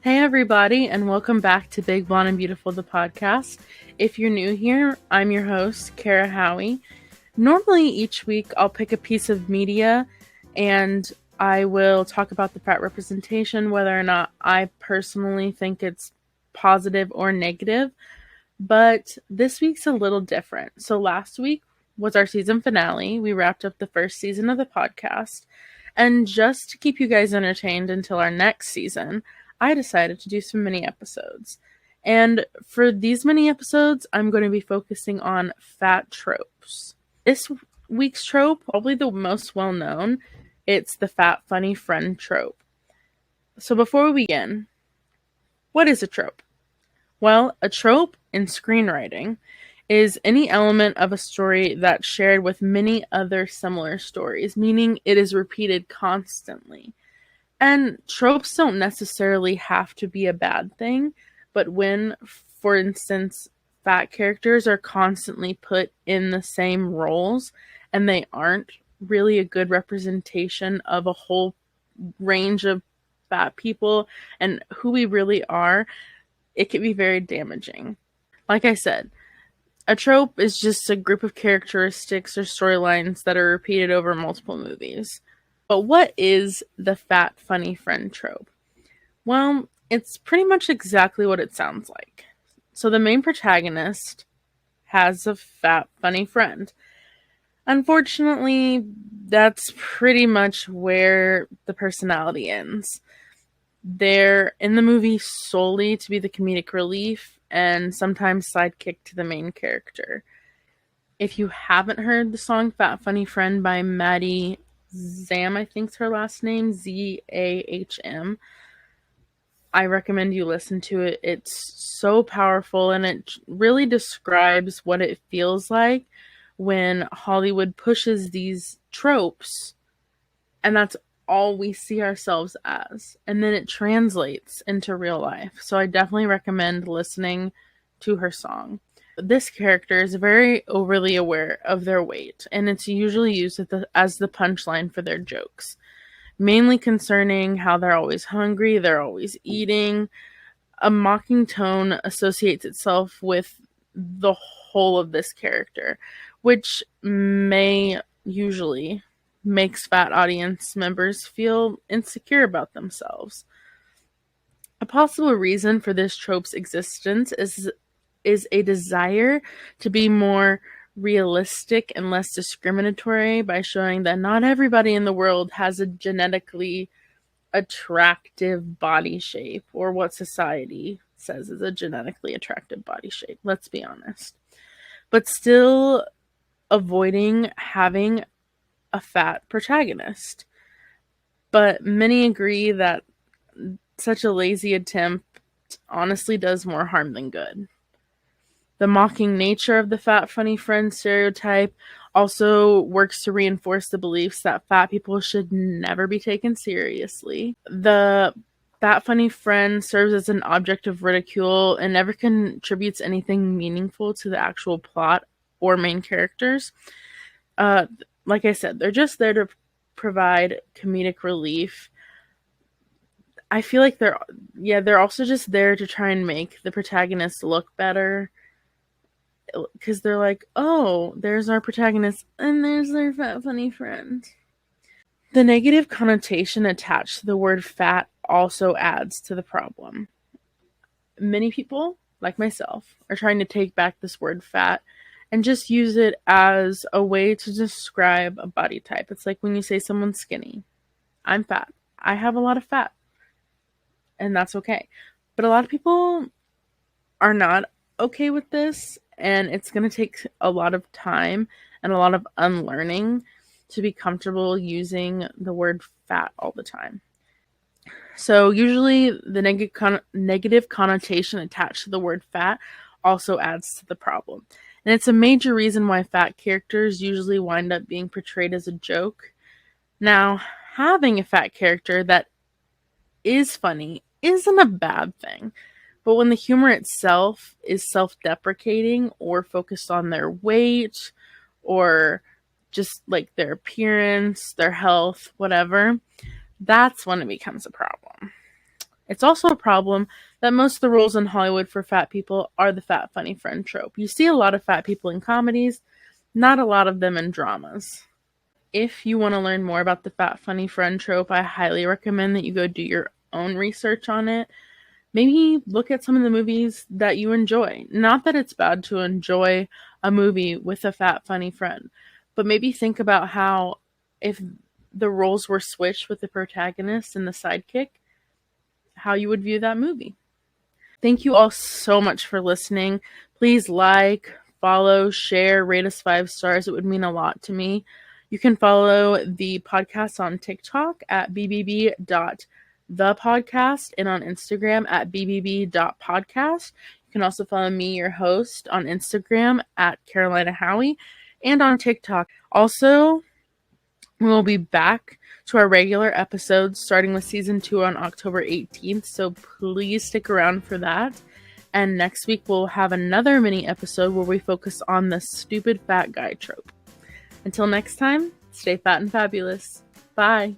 Hey everybody, and welcome back to Big Blonde and Beautiful, the podcast. If you're new here, I'm your host, Kara Howie. Normally each week I'll pick a piece of media and I will talk about the fat representation, whether or not I personally think it's positive or negative. But this week's a little different. So last week was our season finale. We wrapped up the first season of the podcast. And just to keep you guys entertained until our next season, I decided to do some mini episodes. And for these mini episodes, I'm going to be focusing on fat tropes. This week's trope, probably the most well known, it's the fat funny friend trope. So before we begin, what is a trope? Well, a trope in screenwriting is any element of a story that's shared with many other similar stories, meaning it is repeated constantly. And tropes don't necessarily have to be a bad thing, but when, for instance, fat characters are constantly put in the same roles and they aren't really a good representation of a whole range of fat people and who we really are, it can be very damaging. Like I said, a trope is just a group of characteristics or storylines that are repeated over multiple movies. But what is the fat funny friend trope? Well, it's pretty much exactly what it sounds like. So the main protagonist has a fat funny friend. Unfortunately, that's pretty much where the personality ends. They're in the movie solely to be the comedic relief and sometimes sidekick to the main character. If you haven't heard the song Fat Funny Friend by Maddie Zam, I think's her last name, Zahm, I recommend you listen to it. It's so powerful and it really describes what it feels like when Hollywood pushes these tropes and that's all we see ourselves as. And then it translates into real life. So I definitely recommend listening to her song. This character is very overly aware of their weight, and it's usually used as the punchline for their jokes, mainly concerning how they're always hungry, they're always eating. A mocking tone associates itself with the whole of this character, which may usually makes fat audience members feel insecure about themselves. A possible reason for this trope's existence is a desire to be more realistic and less discriminatory by showing that not everybody in the world has a genetically attractive body shape, or what society says is a genetically attractive body shape, let's be honest. But still avoiding having a fat protagonist. But many agree that such a lazy attempt honestly does more harm than good. The mocking nature of the fat funny friend stereotype also works to reinforce the beliefs that fat people should never be taken seriously. The fat funny friend serves as an object of ridicule and never contributes anything meaningful to the actual plot or main characters. Like I said, they're just there to provide comedic relief. I feel like they're also just there to try and make the protagonist look better, because they're like, oh, there's our protagonist and there's their fat funny friend. The negative connotation attached to the word fat also adds to the problem. Many people, like myself, are trying to take back this word fat and just use it as a way to describe a body type. It's like when you say someone's skinny. I'm fat. I have a lot of fat. And that's okay. But a lot of people are not okay with this, and it's going to take a lot of time and a lot of unlearning to be comfortable using the word fat all the time. So usually the negative connotation attached to the word fat also adds to the problem. And it's a major reason why fat characters usually wind up being portrayed as a joke. Now, having a fat character that is funny isn't a bad thing. But when the humor itself is self-deprecating or focused on their weight or just like their appearance, their health, whatever, that's when it becomes a problem. It's also a problem that most of the roles in Hollywood for fat people are the fat funny friend trope. You see a lot of fat people in comedies, not a lot of them in dramas. If you want to learn more about the fat funny friend trope, I highly recommend that you go do your own research on it. Maybe look at some of the movies that you enjoy. Not that it's bad to enjoy a movie with a fat funny friend, but maybe think about how if the roles were switched with the protagonist and the sidekick, how you would view that movie. Thank you all so much for listening. Please like, follow, share, rate us 5 stars. It would mean a lot to me. You can follow the podcast on TikTok at bbb.thepodcast and on Instagram at bbb.podcast. You can also follow me, your host, on Instagram at Carolina Howie and on TikTok. Also, we'll be back to our regular episodes starting with season 2 on October 18th, so please stick around for that. And next week we'll have another mini episode where we focus on the stupid fat guy trope. Until next time, stay fat and fabulous. Bye.